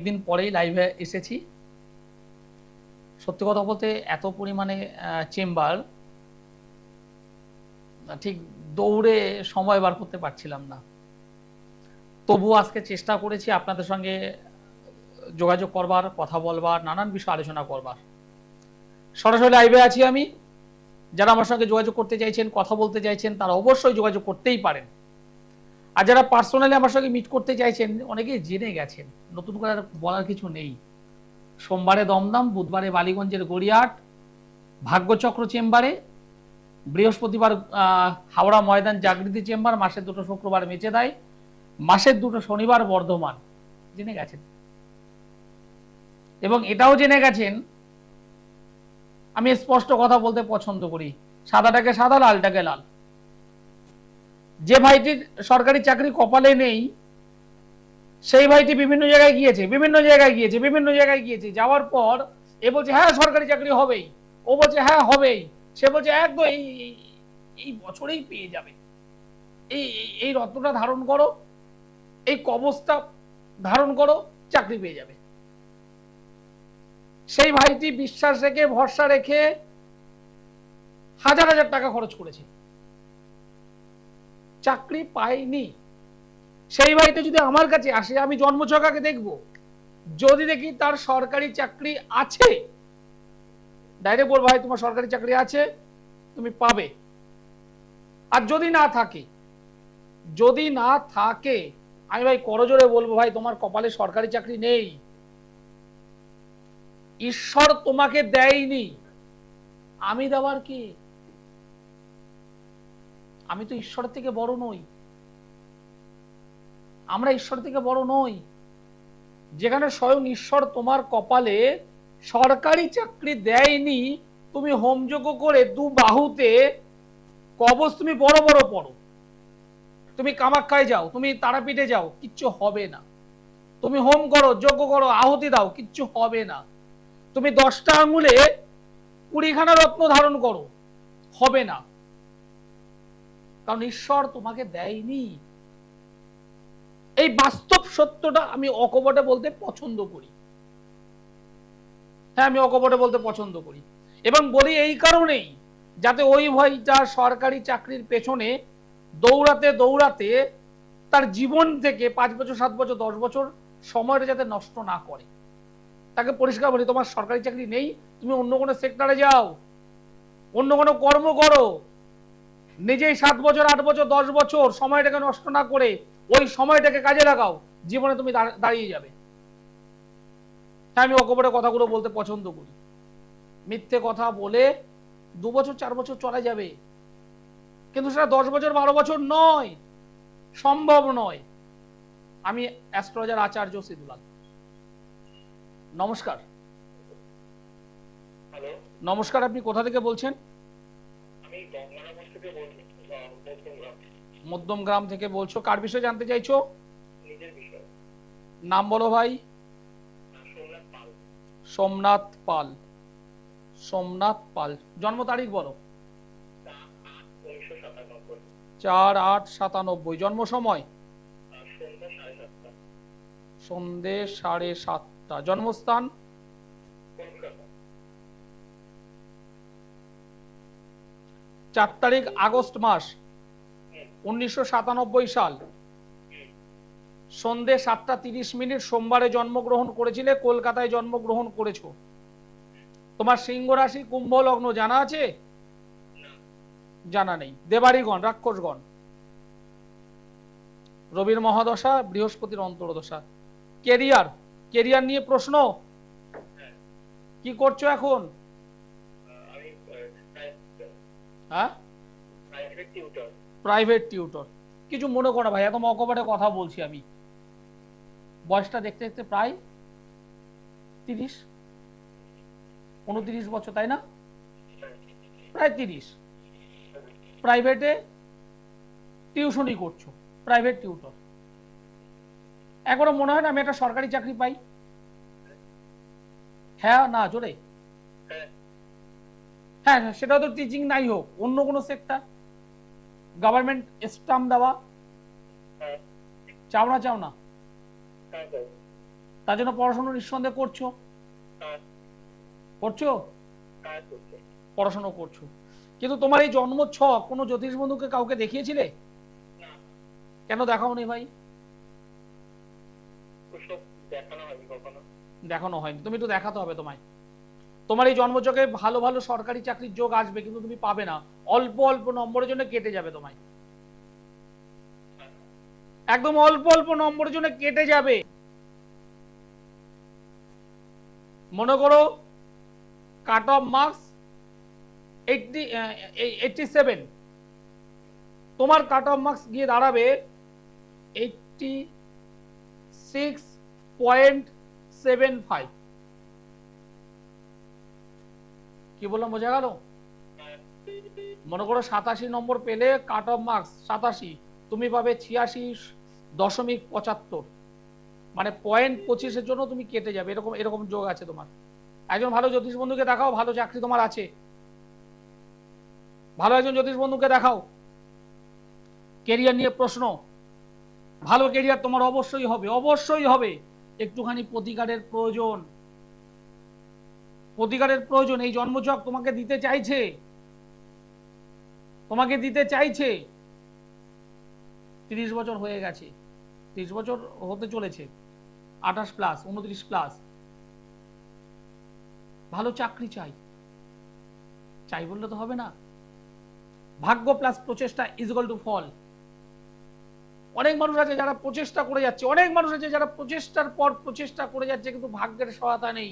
দিন পরেই লাইভে এসেছি। সত্যি কথা বলতে এত পরিমাণে চেম্বার ঠিক দৌড়ে সময় বার করতে পারছিলাম না, তবুও আজকে চেষ্টা করেছি আপনাদের সঙ্গে যোগাযোগ করবার, কথা বলবার, নানান বিষয় আলোচনা করবার। সরাসরি লাইভে আছি আমি। যারা আমার সঙ্গে যোগাযোগ করতে চাইছেন, কথা বলতে চাইছেন, তারা অবশ্যই যোগাযোগ করতেই পারেন। আর যারা পার্সোনালি আমার সঙ্গে মিট করতে চাইছেন, অনেকেই জেনে গেছেন, নতুন করে বলার কিছু নেই। সোমবারে দমদম, বুধবারে বালিগঞ্জের গড়িয়াহাট, ভাগ্যচক্র চেম্বারে, বৃহস্পতিবার হাওড়া ময়দান জাগৃতি চেম্বার, মাসের দুটো শুক্রবার মেচেদায়, মাসের দুটো শনিবার বর্ধমান। জেনে গেছেন। এবং এটাও জেনে গেছেন আমি স্পষ্ট কথা বলতে পছন্দ করি, সাদাটাকে সাদা, লালটাকে লাল। যে ভাইটির সরকারি চাকরি কপালে নেই, সেই ভাইটি বিভিন্ন জায়গায় গিয়েছে, যাওয়ার পর এ বলছে হ্যাঁ সরকারি চাকরি হবেই, ও বলছে হ্যাঁ হবেই, সে বলছে একদম এই বছরেই পেয়ে যাবে, এই এই রত্নটা ধারণ করো, এই কবচটা ধারণ করো, চাকরি পেয়ে যাবে। সেই ভাইটি বিশ্বাস রেখে, ভরসা রেখে হাজার হাজার টাকা খরচ করেছে, চাকরি পায়নি। সেই ভাইটি যদি আমার কাছে আসে, আমি জন্মছকাকে দেখব, যদি দেখি তার সরকারি চাকরি আছে, ডাইরেক্ট বলবো ভাই তোমার সরকারি চাকরি আছে, তুমি পাবে। আর যদি না থাকে আমি ভাই করজোরে বলবো ভাই তোমার কপালে সরকারি চাকরি নেই, ঈশ্বর তোমাকে দেয়নি, আমি দেওয়ার কি? আমি তো ঈশ্বরের থেকে বড় নই, আমরা ঈশ্বর থেকে বড় নই। যেখানে স্বয়ং ঈশ্বর তোমার কপালে সরকারি চাকরি দেয়নি, তুমি হোমযজ্ঞ করে দু বাহুতে কবচ তুমি বড় বড় পড়ো, তুমি কামাখ্যায় যাও, তুমি তারাপীঠে যাও, কিচ্ছু হবে না। তুমি হোম করো, যজ্ঞ করো, আহুতি দাও, কিচ্ছু হবে না। তুমি 10টা আঙুলে 20খানা রত্ন ধারণ করো, হবে না, কারণ ঈশ্বর তোমাকে দেয়নি। এই বাস্তব সত্যটা আমি অকপটে বলতে পছন্দ করি। হ্যাঁ, আমি অকপটে বলতে পছন্দ করি, এবং বলি এই কারণেই, যাতে ওই ভাইটা সরকারি চাকরির পেছনে দৌড়াতে দৌড়াতে তার জীবন থেকে 5 বছর, 7 বছর, 10 বছর সময়টা যাতে নষ্ট না করে। তাকে পরিষ্কার বলি তোমার সরকারি চাকরি নেই, তুমি অন্য কোনো সেক্টরে যাও, অন্য কোনো কর্ম করো, নিজেই 7 বছর, 8 বছর, 10 বছর সময়টাকে নষ্ট না করে ওই সময়টাকে কাজে লাগাও, জীবনে তুমি দাঁড়িয়ে যাবে। হ্যাঁ, আমি অকপটে কথাগুলো বলতে পছন্দ করি। মিথ্যে কথা বলে 2 বছর 4 বছর চলা যাবে, কিন্তু সেটা 10 বছর 12 বছর নয়, সম্ভব নয়। আমি অ্যাস্ট্রোলজার আচার্য সিদুলাল। নমস্কার। নমস্কার, আপনি কোথা থেকে বলছেন? মধ্যমগ্রাম থেকে বলছো, কার বিষয়ে জানতে চাইছো? নাম বলো ভাই। সোমনাথ পাল। সোমনাথ পাল, জন্ম তারিখ বলো। 4/8/97। জন্ম সময় সন্ধে 7:30। জন্মস্থান 4 তারিখ আগস্ট মাস 1997 সাল, সন্ধে 7:30 সোমবারে জন্মগ্রহণ করেছিলে, কলকাতায় জন্মগ্রহণ করেছো। তোমার সিংহ রাশি, কুম্ভ লগ্ন জানা আছে? জানা নেই। দেবাড়িগণ, রাক্ষসগণ, রবির মহাদশা, বৃহস্পতির অন্তর্দশা। কেরিয়ার নিয়ে প্রশ্ন, কি করছো এখন? হ্যাঁ, প্রাইভেট টিউটর। কিছু মনে করো ভাই, একদম অকপটে কথা বলছি আমি। বয়সটা দেখতে দেখতে প্রায় 30-29 বছর, তাই না? প্রায় 30। প্রাইভেটে টিউশনই করছো, প্রাইভেট টিউটর। এখনো মনে হয় না আমি একটা সরকারি চাকরি পাই? হ্যাঁ না জোরে? হ্যাঁ, সেটা তো টিচিং নাই হোক, অন্য কোনো সেক্টর, গভর্নমেন্ট স্টাম্প দেওয়া, চাও না? তার জন্য পড়াশোনা নিঃসন্দেহে করছো, করছো, পড়াশোনা করছো। কিন্তু তোমার এই জন্ম ছক কোনো জ্যোতিষ বন্ধুকে কাউকে দেখিয়েছিলে? কেন দেখাওনি ভাই? দেখানো হয়নি। তুমি একটু দেখাতে হবে তোমায়। তোমার এই জন্মচকে ভালো ভালো সরকারি চাকরির যোগ আসবে, কিন্তু তুমি পাবে না, অল্প অল্প নম্বরের জন্য কেটে যাবে তোমায়, একদম অল্প অল্প নম্বরের জন্য কেটে যাবে। মনে করো কাট অফ মার্কস 87, তোমার কাট অফ মার্কস গিয়ে দাঁড়াবে 86.75। কি বললাম, বোঝা গেল? মনে করো 87 নম্বর পেলে, কাট অফ মার্কস 87, তুমি পাবে 86.75, মানে 0.25 জন্য তুমি কেটে যাবে। এরকম এরকম যোগ আছে তোমার। একজন ভালো জ্যোতিষ বন্ধুকে দেখাও, ভালো চাকরি তোমার আছে, ভালো একজন জ্যোতিষ বন্ধুকে দেখাও। কেরিয়ার নিয়ে প্রশ্ন, ভালো কেরিয়ার তোমার অবশ্যই হবে, অবশ্যই হবে। একটুখানি প্রতিকারের প্রয়োজন, প্রতিকারের প্রয়োজন। এই জন্মছক তোমাকে দিতে চাইছে, তোমাকে দিতে চাইছে। 30 বছর হয়ে গেছে, 30 বছর হতে চলেছে, 28 প্লাস, 29 প্লাস। ভালো চাকরি চাই, চাই বললে তো হবে না। ভাগ্য প্লাস প্রচেষ্টা ইজ ইকুয়াল টু ফল। অনেক মানুষ আছে যারা প্রচেষ্টা করে যাচ্ছে, অনেক মানুষ আছে যারা প্রচেষ্টার পর প্রচেষ্টা করে যাচ্ছে, কিন্তু ভাগ্যের সহায়তা নেই।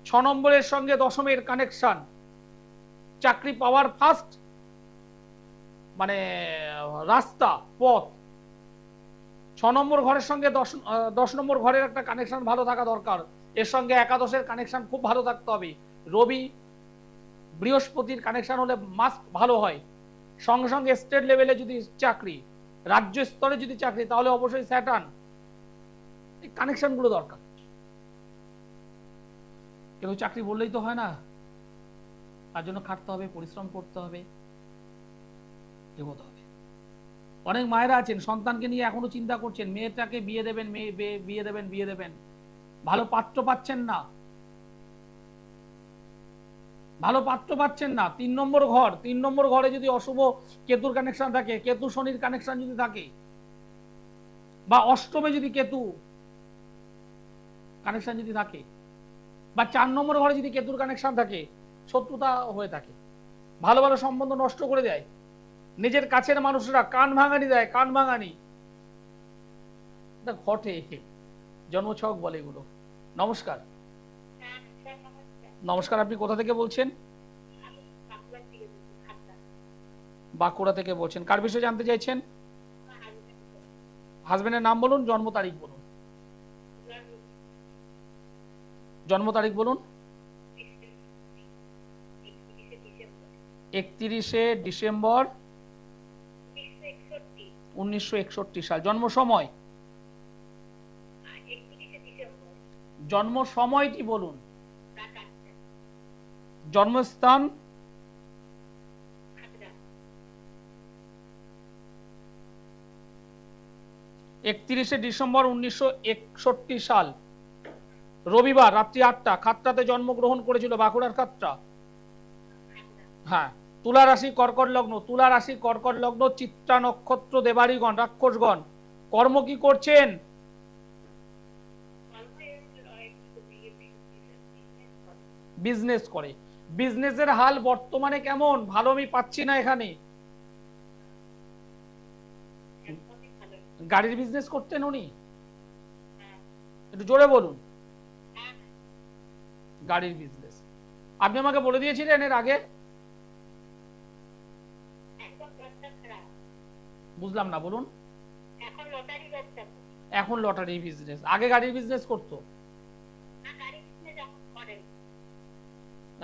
6 নম্বরের সঙ্গে 10মের কানেকশন, চাকরি পাওয়ার ফার্স্ট মানে রাস্তা, পথ। 6 নম্বর ঘরের সঙ্গে 10 নম্বর ঘরের একটা কানেকশন ভালো থাকা দরকার। এর সঙ্গে একাদশের কানেকশন খুব ভালো থাকতে হবে। রবি বৃহস্পতির কানেকশন হলে মাস্ট ভালো হয়। সঙ্গে সঙ্গে স্টেট লেভেলে যদি চাকরি, রাজ্য স্তরে যদি চাকরি, তাহলে অবশ্যই স্যাটার্ন। এই কানেকশন গুলো দরকার। কিন্তু চাকরি বললেই তো হয় না, তার জন্য খাটতে হবে, পরিশ্রম করতে হবে, এগোতে হবে। অনেক মায়েরা আছেন সন্তানকে নিয়ে এখনো চিন্তা করছেন, মেয়েটাকে বিয়ে দেবেন, বিয়ে দেবেন, বিয়ে দেবেন, ভালো পাত্র পাচ্ছেন না, ভালো পাত্র পাচ্ছেন না। 3 নম্বর ঘর, 3 নম্বর ঘরে যদি অশুভ কেতুর কানেকশন থাকে, কেতু শনির কানেকশন যদি থাকে, বা অষ্টমে যদি কেতু কানেকশন যদি থাকে, বা 4 নম্বর ঘরে যদি কেতুর কানেকশন থাকে, শত্রুতা হয়ে থাকে, ভালো ভালো সম্বন্ধ নষ্ট করে দেয়, নিজের কাছের মানুষরা কান ভাঙানি দেয়, কান ভাঙানি ঘটে। জন্মছক বলে এগুলো। নমস্কার। নমস্কার, আপনি কোথা থেকে বলছেন? বাঁকুড়া থেকে বলছেন। কার বিষয়ে জানতে চাইছেন? হাজবেন্ডের নাম বলুন, জন্ম তারিখ বলুন। জন্ম তারিখ বলুন। 31শে ডিসেম্বর 1961 সাল। জন্ম সময়, জন্ম সময়টি বলুন। জন্মস্থান, 31শে ডিসেম্বর 1961 সাল, রবিবার, রাত্রি 8টা। খাতড়াতে জন্মগ্রহণ করেছিল, বাঁকুড়ার খাতড়া। হ্যাঁ। তুলা রাশি কর্কট লগ্ন, তুলা রাশি কর্কট লগ্ন, চিত্রা নক্ষত্র, দেবাড়িগণ, রাক্ষসগণ। কর্ম কি করছেন? বিজনেস করে। বিজনেসের হাল বর্তমানে কেমন? ভালো আমি পাচ্ছি না এখানে। গাড়ির বিজনেস করতেন উনি? একটু জোরে বলুন। গাড়ির বিজনেস। আপনি আমাকে বলে দিয়েছিলেন এর আগে? বুঝলাম না, বলুন। এখন লটারি বিজনেস, আগে গাড়ির বিজনেস করতো,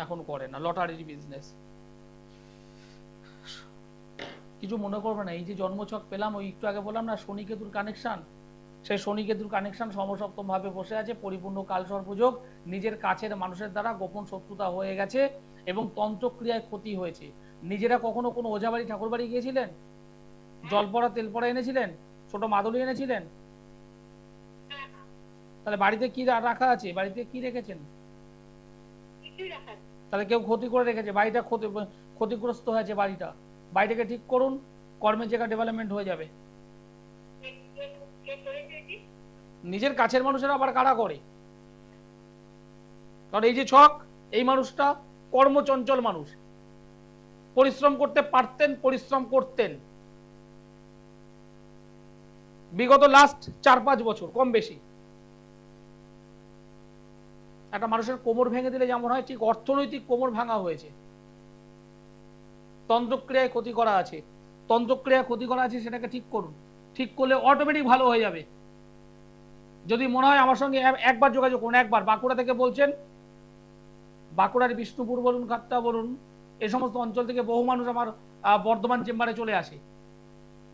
এখন করে না, লটারির বিজনেস। কিছু মনে করবে না, এই যে জন্মছক পেলাম, ওই একটু আগে বললাম না শনি কেতুর কানেকশন, সেই শনি কেতুর কানেকশন সমসপ্তম ভাবে বসে আছে, পরিপূর্ণ কালসর্পযোগ। নিজের কাছের মানুষের দ্বারা গোপন শত্রুতা হয়ে গেছে এবং তন্ত্রক্রিয়ায় ক্ষতি হয়েছে। নিজেরা কখনো কোনো ওঝা বাড়ি, ঠাকুর বাড়ি গিয়েছিলেন? জল পড়া, তেল পড়া এনেছিলেন? ছোট মাদুলি এনেছিলেন? তাহলে বাড়িতে কি রাখা আছে, বাড়িতে কি রেখেছেন? কিছুই রাখা নেই। তাহলে কেউ ক্ষতি করে রেখেছে, বাড়িটা ক্ষতিগ্রস্ত হয়েছে বাড়িটা। বাড়িটাকে ঠিক করুন, কর্মের জায়গা ডেভেলপমেন্ট হয়ে যাবে। কে করেছে এটি? নিজের কাছের মানুষেরা আবার কারা করে? কারণ এই যে ছক, এই মানুষটা কর্মচঞ্চল মানুষ, পরিশ্রম করতে পারতেন, পরিশ্রম করতেন বিগত লাস্ট 4-5 বছর কম বেশি। একটা মানুষের কোমর ভেঙে দিলে যেমন হয়, ঠিক অর্থনৈতিক কোমর ভাঙা হয়েছে। তন্ত্রক্রিয়ায় ক্ষতি করা আছে, তন্ত্রক্রিয়ায় ক্ষতি করা আছে, সেটাকে ঠিক করুন। ঠিক করলে অটোমেটিক ভালো হয়ে যাবে। যদি মনে হয় আমার সঙ্গে একবার যোগাযোগ করুন, একবার। বাঁকুড়া থেকে বলছেন, বাঁকুড়ার বিষ্ণুপুর বলুন, কাট্টা বলুন, এই সমস্ত অঞ্চল থেকে বহু মানুষ আমার বর্ধমান চেম্বারে চলে আসে।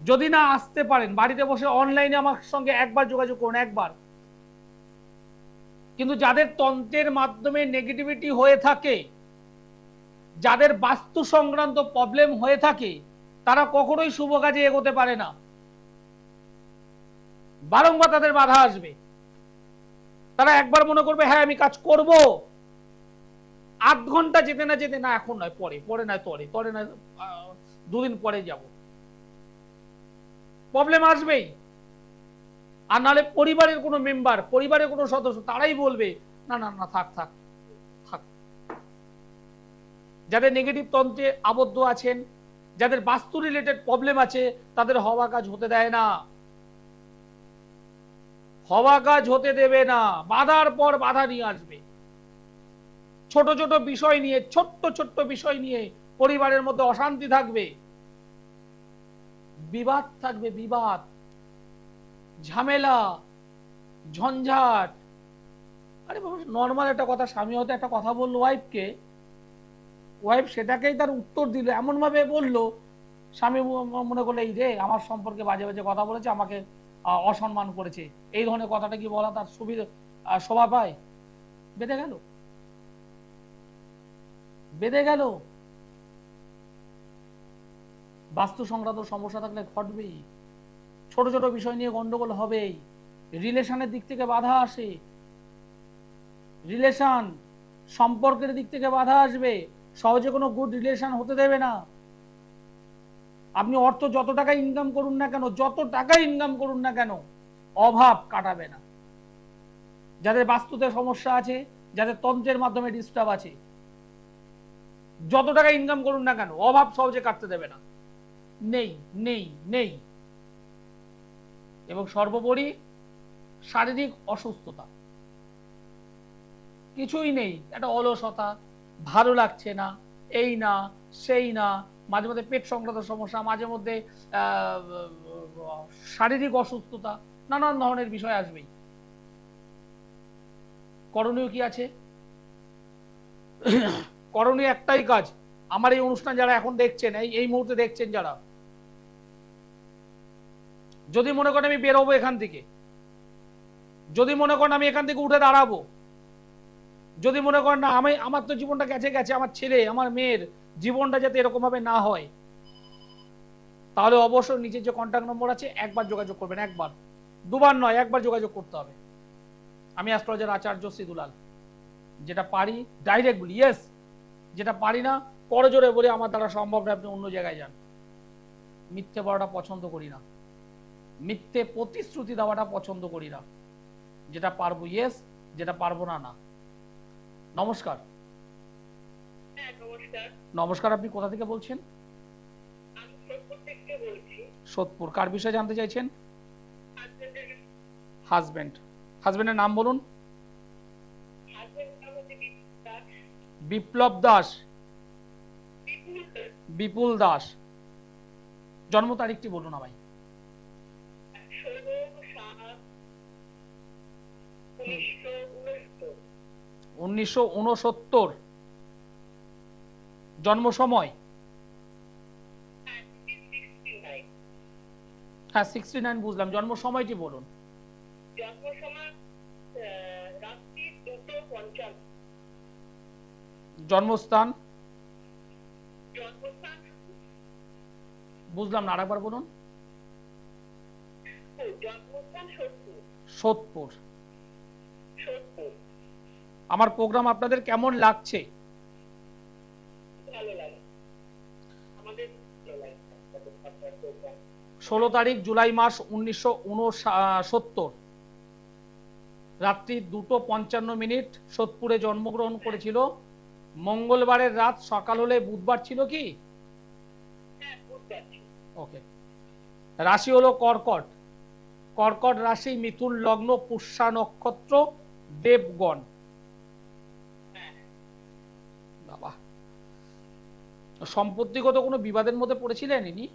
যদি না আসতে পারেন, বাড়িতে বসে অনলাইনে আমার সঙ্গে একবার যোগাযোগ করুন, একবার। কিন্তু যাদের তন্ত্রের মাধ্যমে নেগেটিভিটি হয়ে থাকে, যাদের বাস্তু সংক্রান্ত প্রবলেম হয়ে থাকে, তারা কখনোই শুভ কাজে এগোতে পারে না। বারংবার তাদের বাধা আসবে। তারা একবার মনে করবে হ্যাঁ আমি কাজ করব, 8 ঘন্টা যেতে না যেতে, না এখন নয়, পরে, পরে নয় তরে, তরে নয় 2 দিন পরে যাব। প্রবলেম আসবেই। আর নাহলে পরিবারের কোনো মেম্বার, পরিবারের কোনো সদস্য, তারাই বলবে না না না, থাক থাক থাক। যাদের নেগেটিভ তন্ত্রে আবদ্ধ আছেন, যাদের বাস্তু রিলেটেড প্রবলেম আছে, তাদের হওয়া কাজ হতে দেয় না, হওয়া কাজ হতে দেবে না। বাধার পর বাধা নিয়ে আসবে। ছোট ছোট বিষয় নিয়ে, ছোট্ট ছোট্ট বিষয় নিয়ে পরিবারের মধ্যে অশান্তি থাকবে, বিবাদ থাকবে, বিবাদ, ঝামেলা, ঝঞ্ঝাট। আরে বাবা, নর্মাল একটা কথা, স্বামী হয়তো একটা কথা বললো ওয়াইফকে, ওয়াইফ সেটাকেই তার উত্তর দিল, এমন ভাবে বললো, স্বামী মনে করলে এই রে আমার সম্পর্কে বাজে বাজে কথা বলেছে, আমাকে অসম্মান করেছে, এই ধরনের কথাটা কি বলা তার সুবিধা, শোভা পায়? বেঁধে গেল, বেঁধে গেল। বাস্তু সংক্রান্ত সমস্যা থাকলে ঘটবেই, ছোট ছোট বিষয় নিয়ে গন্ডগোল হবেই, রিলেশনের দিক থেকে বাধা আসে, রিলেশন সম্পর্কের দিক থেকে বাধা আসবে, সহজে কোনো গুড রিলেশন হতে দেবে না। আপনি অর্থ যত টাকা ইনকাম করুন না কেন, যত টাকা ইনকাম করুন না কেন, অভাব কাটাবে না। যাদের বাস্তুতে সমস্যা আছে, যাদের তন্ত্রের মাধ্যমে ডিস্টার্ব আছে, যত টাকা ইনকাম করুন না কেন, অভাব সহজে কাটতে দেবে না। নেই নেই নেই। এবং সর্বোপরি শারীরিক অসুস্থতা কিছুই নেই, একটা অলসতা, ভালো লাগছে না, এই না সেই না, মাঝে মধ্যে পেট সংক্রান্ত সমস্যা, মাঝে মধ্যে শারীরিক অসুস্থতা, নানান ধরনের বিষয় আসবেই। করণীয় কি আছে? করণীয় একটাই কাজ। আমার এই অনুষ্ঠান যারা এখন দেখছেন, এই মুহূর্তে দেখছেন যারা, যদি মনে করেন আমি বেরোবো এখান থেকে, যদি মনে করেন আমি এখান থেকে উঠে দাঁড়াবো, যদি মনে করেন না আমি, আমার তো জীবনটা গেছে গেছে, আমার ছেলে আমার মেয়ের জীবনটা যাতে এরকম ভাবে না হয়, তাহলে অবশ্যই নিচের যে কন্ট্যাক্ট নম্বর আছে একবার যোগাযোগ করবেন। একবার, দুবার নয়, একবার যোগাযোগ করতে হবে। আমি অ্যাস্ট্রোলজার আচার্য সিদুলাল। যেটা পারি ডাইরেক্ট বলি ইয়েস, যেটা পারি না করজোরে বলে আমার দ্বারা সম্ভব না, আপনি অন্য জায়গায় যান। মিথ্যে বলাটা পছন্দ করি না, মিথ্যে প্রতিশ্রুতি দেওয়াটা পছন্দ করি না। যেটা পারবো ইয়েস, যেটা পারবো না না। নমস্কার। নমস্কার। নমস্কার, আপনি কোথা থেকে বলছেন? আমি সোদপুর থেকে বলছি। সোদপুর, কার বিষয়ে জানতে চাইছেন? হাজবেন্ড। হাজবেন্ডের নাম বলুন। বিপ্লব দাস। বিপুল দাস। জন্ম তারিখটি বলুন আমায়। 1969। জন্ম সময়? হ্যাঁ 69 বুঝলাম, জন্ম সময়টি বলুন। জন্ম সময় রাত্রি 2:55। জন্মস্থান? জন্মস্থান বুঝলাম না, আরেকবার বলুন। জন্মস্থান সোদপুর। সোদপুর। আমার প্রোগ্রাম আপনাদের কেমন লাগছে? ভালো লাগে, আমাদের ভালো লাগে আপনার program। 16 তারিখ জুলাই মাস 1969, রাত্রি 2:55 সোদপুরে জন্মগ্রহণ করেছিল। মঙ্গলবারের রাত, সকাল হলে বুধবার ছিল কি? হ্যাঁ, বুঝতে পারছি। ওকে। রাশি হলো কর্কট, কর্কট রাশি, মিথুন লগ্ন, পুষ্যা নক্ষত্র, দেবগণ। হ্যাঁ, বাবা, সম্পত্তিগত কোনো বিবাদের মধ্যে পড়েছিলেন ইনি?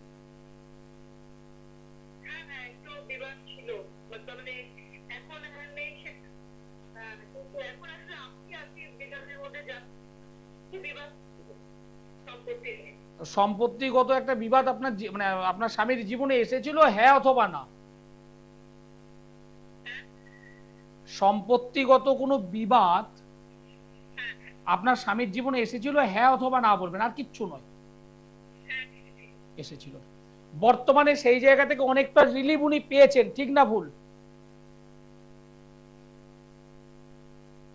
হ্যাঁ, হ্যাঁ, একটু বিবাদ ছিল, মানে এখন আর নেই কিন্তু এখন আসলে আপনি আজকে বিবাদের মধ্যে যান, কি বিবাদ ছিল সম্পত্তি নিয়ে? সম্পত্তিগত একটা বিবাদ আপনার মানে আপনার স্বামীর জীবনে এসেছিল, হ্যাঁ অথবা না? সম্পত্তিগত কোনো বিবাদ আপনার স্বামীর জীবনে এসেছিল, হ্যাঁ অথবা না বলবেন, আর কিচ্ছু নয়। এসেছিল। বর্তমানে সেই জায়গা থেকে অনেকটা রিলিফ উনি পেয়েছেন, ঠিক না ভুল?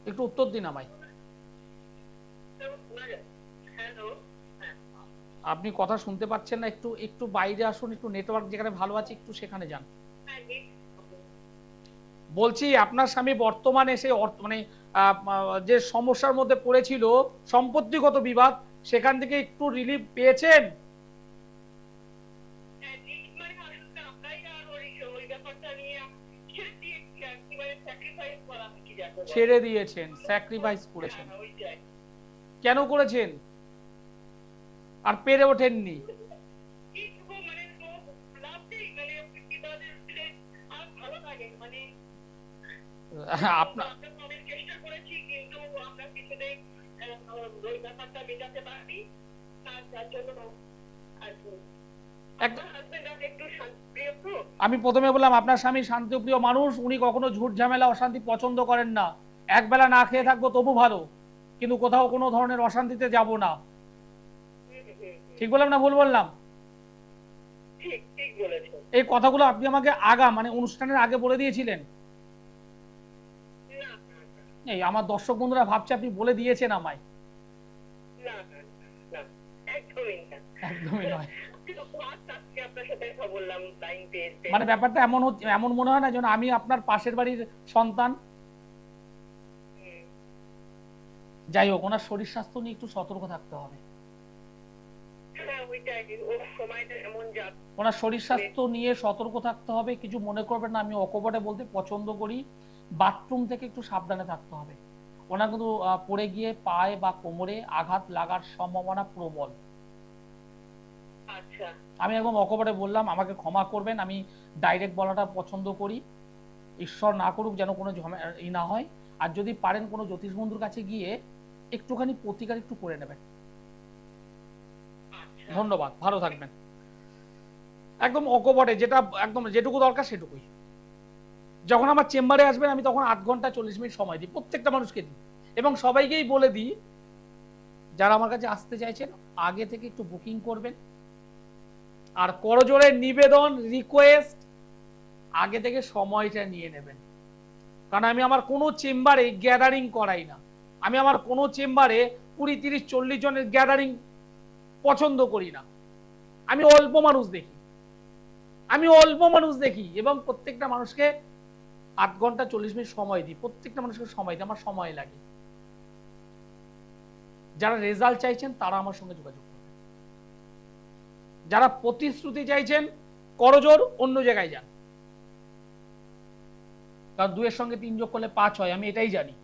একটু উত্তর দিন আমায়। হ্যালো, আপনি কথা শুনতে পাচ্ছেন না, একটু একটু বাইরে আসুন, একটু নেটওয়ার্ক যেখানে ভালো আছে একটু সেখানে যান। বলছি আপনার স্বামী বর্তমানে সে মানে যে সমস্যার মধ্যে পড়েছিল সম্পত্তিগত বিবাদ, সেখান থেকে একটু রিলিফ পেয়েছেন? ছেড়ে দিয়েছেন, স্যাক্রিফাইস করেছেন। কেন করেছেন? আর পেরে ওঠেননি? আপনার চেষ্টা করেছি কিন্তু আমরা কিছুতেই ওই ব্যাপারটা মেটাতে পারিনি, তার জন্য আমি প্রথমে বললাম আপনার স্বামী শান্তিপ্রিয় মানুষ, উনি কখনো ঝুট ঝামেলা অশান্তি পছন্দ করেন না। একবেলা না খেয়ে থাকবো তবু ভালো, কিন্তু কোথাও কোনো ধরনের অশান্তিতে যাব না। ঠিক বললাম না ভুল বললাম? এই কথাগুলো আপনি আমাকে মানে অনুষ্ঠানের আগে বলে দিয়েছিলেন? এই আমার দর্শক বন্ধুরা ভাবছে আপনি বলে দিয়েছেন আমায়। একদমই নয়। মানে ব্যাপারটা এমন মনে হয় না যেন আমি আপনার পাশের বাড়ির সন্তান। যাই হোক, ওনার শরীর স্বাস্থ্য নিয়ে একটু সতর্ক থাকতে হবে। ওনার শরীর স্বাস্থ্য নিয়ে সতর্ক থাকতে হবে, কিছু মনে করবেন না, আমি অকপটে বলতে পছন্দ করি। বাথরুম থেকে একটু সাবধানে থাকতে হবে। ওনার কিন্তু পড়ে গিয়ে পায়ে বা কোমরে আঘাত লাগার সম্ভাবনা প্রবল। আমি একদম অকপটে বললাম, আমাকে ক্ষমা করবেন, আমি ডাইরেক্ট বলাটা পছন্দ করি। ঈশ্বর না করুক যেন কোনো ই না হয়। আর যদি পারেন কোনো জ্যোতিষ বন্ধুর কাছে গিয়ে একটুখানি প্রতিকার একটু করে নেবেন। ধন্যবাদ, ভালো থাকবেন। একদম অকপটে যেটা একদম যেটুকু দরকার সেটুকুই। যখন আমার চেম্বারে আসবেন আমি তখন 8 ঘন্টা 40 মিনিট সময় দিই, প্রত্যেকটা মানুষকে দিই, এবং সবাইকেই বলে দিই যারা আমার কাছে আসতে চাইছেন আগে থেকে একটু বুকিং করবেন। আর করজোড়ের নিবেদন, রিকোয়েস্ট, আগে থেকে সময়টা নিয়ে নেবেন। কারণ আমি আমার কোনো চেম্বারে গ্যাদারিং করাই না। আমি আমার কোনো চেম্বারে 20, 30, 40 জনের গ্যাদারিং পছন্দ করি না। আমি অল্প মানুষ দেখি এবং প্রত্যেকটা মানুষকে 8 ঘন্টা 40 মিনিট সময় দিই, প্রত্যেকটা মানুষকে সময় দিই, আমার সময় লাগে। যারা রেজাল্ট চাইছেন তারা আমার সঙ্গে যোগাযোগ করবেন। যারা প্রতিশ্রুতি চাইছেন করজোর অন্য জায়গায় যান, কারণ 2 এর সঙ্গে 3 যোগ করলে 5 হয়, আমি এটাই জানি।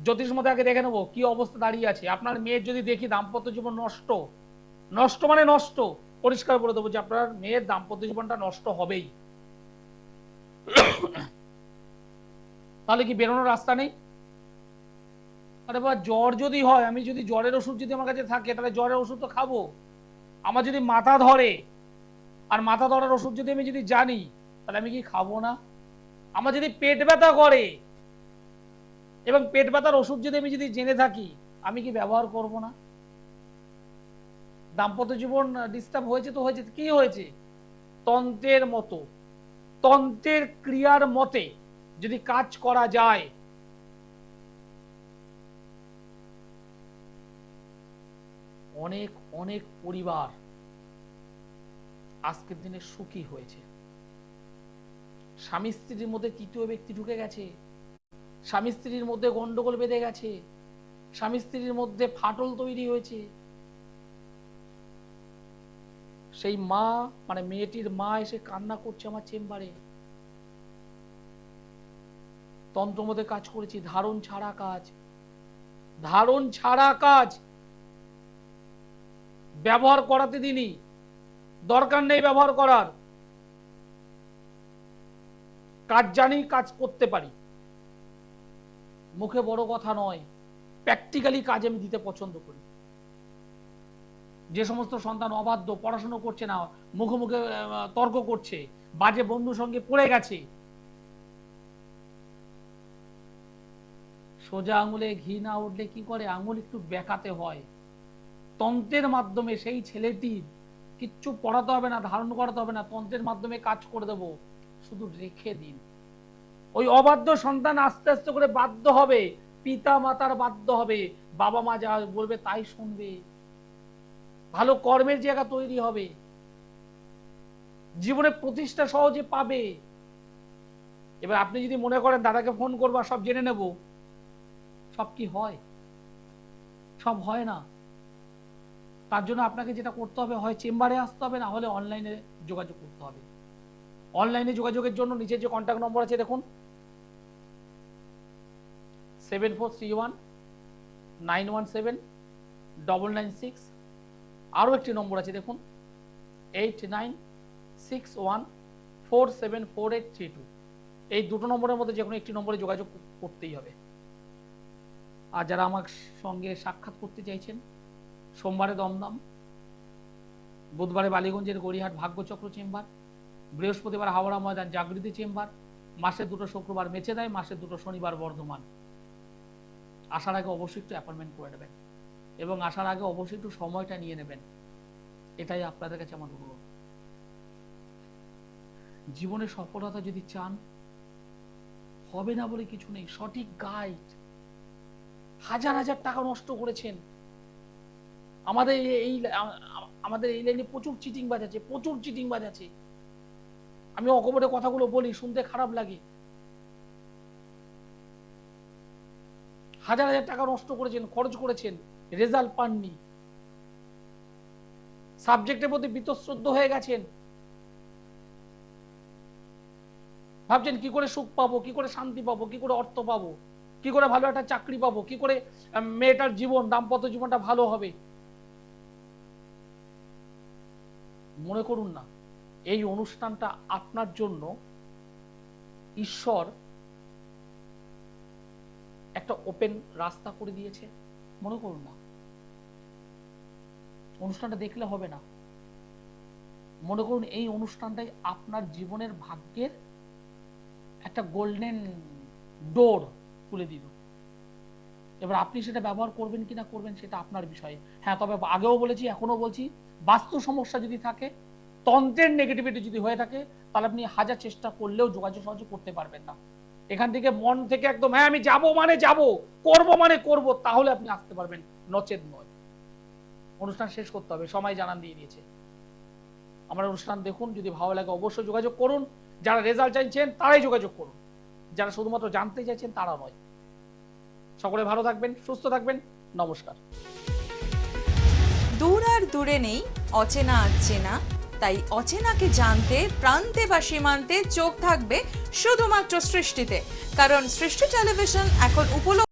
জ্যোতিষ মতে আগে দেখে নেবো কি অবস্থা দাঁড়িয়ে আছে। আপনার মেয়ের যদি দেখি দাম্পত্য জীবন নষ্ট, মানে নষ্ট, পরিষ্কার বলে দেবো যে আপনার মেয়ের দাম্পত্য জীবনটা নষ্ট হবেই। তাহলে কি বেরোনোর রাস্তা নেই? আরে বাবা, জ্বর যদি হয়, আমি যদি জ্বরের ওষুধ যদি আমার কাছে থাকে তাহলে জ্বরের ওষুধ তো খাবো। আমার যদি মাথা ধরে আর মাথা ধরার ওষুধ যদি আমি জানি তাহলে আমি কি খাবো না? আমার যদি পেট ব্যথা করে এবং পেট ব্যথার ওষুধ যদি আমি জেনে থাকি, আমি কি ব্যবহার করব না? দাম্পত্য জীবন ডিস্টার্ব হয়েছে তো হয়েছে, কি হয়েছে? তন্ত্রের মতো, তন্ত্রের ক্রিয়ার মতে যদি কাজ করা যায় অনেক অনেক পরিবার আজকের দিনে সুখী হয়েছে। স্বামী স্ত্রীর মধ্যে তৃতীয় ব্যক্তি ঢুকে গেছে, স্বামী স্ত্রীর মধ্যে গন্ডগোল বেঁধে গেছে, স্বামী স্ত্রীর মধ্যে ফাটল তৈরি হয়েছে। সেই মা মানে মেয়েটির মা এসে কান্না করছে আমার চেম্বারে। তন্ত্র মধ্যে কাজ করেছি, ধারণ ছাড়া কাজ, ধারণ ছাড়া কাজ। ব্যবহার করাতে দিনই, দরকার নেই ব্যবহার করার। কাজ জানি, কাজ করতে পারি, মুখে বড় কথা নয়, প্র্যাকটিক্যালি কাজ আমি দিতে পছন্দ করি। যে সমস্ত সন্তান অবাধ্য, পড়াশোনা করছে না, মুখে মুখে তর্ক করছে, বাজে বন্ধুর সঙ্গে পড়ে গেছে, সোজা আঙুলে ঘি না উঠলে কি করে, আঙুল একটু বেঁকাতে হয়। তন্ত্রের মাধ্যমে সেই ছেলেটির কিচ্ছু পড়াতে হবে না, ধারণ করাতে হবে না, তন্ত্রের মাধ্যমে কাজ করে দেব, শুধু রেখে দিন। ওই অবাধ্য সন্তান আস্তে আস্তে করে বাধ্য হবে, পিতা মাতার বাধ্য হবে, বাবা মা যা বলবে তাই শুনবে, ভালো কর্মের জায়গা তৈরি হবে, জীবনে প্রতিষ্ঠা সহজে পাবে। এবার আপনি যদি মনে করেন দাদাকে ফোন করবো সব জেনে নেব, সব কি হয়? সব হয় না। তার জন্য আপনাকে যেটা করতে হবে, হয় চেম্বারে আসতে হবে, না হলে অনলাইনে যোগাযোগ করতে হবে। অনলাইনে যোগাযোগের জন্য নিচে যে কন্ট্যাক্ট নম্বর আছে দেখুন, 7431917996। আরো একটি নম্বর আছে দেখুন, 8961474832। এই দুটো নম্বরের মধ্যে যে কোনো একটি নম্বরে যোগাযোগ করতেই হবে। আর যারা আমার সঙ্গে সাক্ষাৎ করতে চাইছেন, সোমবারে দমদম, বুধবারে বালিগঞ্জের গড়িয়াহাট ভাগ্যচক্র চেম্বার, বৃহস্পতিবার হাওড়া ময়দান জাগৃতি চেম্বার, মাসে দুটো শুক্রবার মেচেদায়, মাসে দুটো শনিবার বর্ধমান। আসার আগে অবশ্যই একটু অ্যাপয়েন্টমেন্ট করে নেবেন এবং আসার আগে অবশ্যই একটু সময়টা নিয়ে নেবেন। এটাই আপনাদের কাছে আমার অনুরোধ। জীবনে সফলতা যদি চান, হবে না বলে কিছু নেই, সঠিক গাইড। হাজার হাজার টাকা নষ্ট করেছেন। আমাদের এই লাইনে প্রচুর চিটিংবাজ আছে, প্রচুর চিটিংবাজ আছে। আমি অকপটে কথাগুলো বলি, শুনতে খারাপ লাগে। হাজার হাজার টাকা নষ্ট করেছেন, খরচ করেছেন, রেজাল্ট পাননি, সাবজেক্টের প্রতি বীতশ্রদ্ধ হয়ে গেছেন। ভাবছেন কি করে সুখ পাবো, কি করে শান্তি পাবো, কি করে অর্থ পাবো, কি করে ভালো একটা চাকরি পাবো, কি করে মেয়েটার জীবন, দাম্পত্য জীবনটা ভালো হবে। মনে করুন না, এই অনুষ্ঠানটা আপনার জন্য ঈশ্বর একটা ওপেন রাস্তা করে দিয়েছে। মনে করুন না, অনুষ্ঠানটা দেখলে হবে না, মনে করুন এই অনুষ্ঠানটাই আপনার জীবনের ভাগ্যের একটা গোল্ডেন ডোর খুলে দিল। এবার আপনি সেটা ব্যবহার করবেন কিনা করবেন সেটা আপনার বিষয়। হ্যাঁ, তবে আগেও বলেছি, এখনো বলছি, বাস্তু সমস্যা যদি থাকে, তন্ত্রের নেগেটিভিটি যদি হয়ে থাকে, তাহলে আপনি হাজার চেষ্টা করলেও যোগাযোগ সহজে করতে পারবেন না। এখান থেকে মন থেকে একদম হ্যাঁ আমি যাব মানে যাব, করব মানে করব, তাহলে আপনি আসতে পারবেন, নচেত নয়। অনুষ্ঠান শেষ করতে হবে, সময় জানান দিয়ে দিয়েছে। আমার অনুষ্ঠান দেখুন, যদি ভালো লাগে অবশ্যই যোগাযোগ করুন। যারা রেজাল্ট চাইছেন তারাই যোগাযোগ করুন, যারা শুধুমাত্র জানতে চাইছেন তারা নয়। সকলে ভালো থাকবেন, সুস্থ থাকবেন, নমস্কার। দূর আর দূরে নেই অচেনা আচেনা, তাই অচেনাকে জানতে প্রান্তে বা সীমান্তে চোখ থাকবে শুধুমাত্র সৃষ্টিতে, কারণ সৃষ্টি টেলিভিশন এখন উপলব্ধ।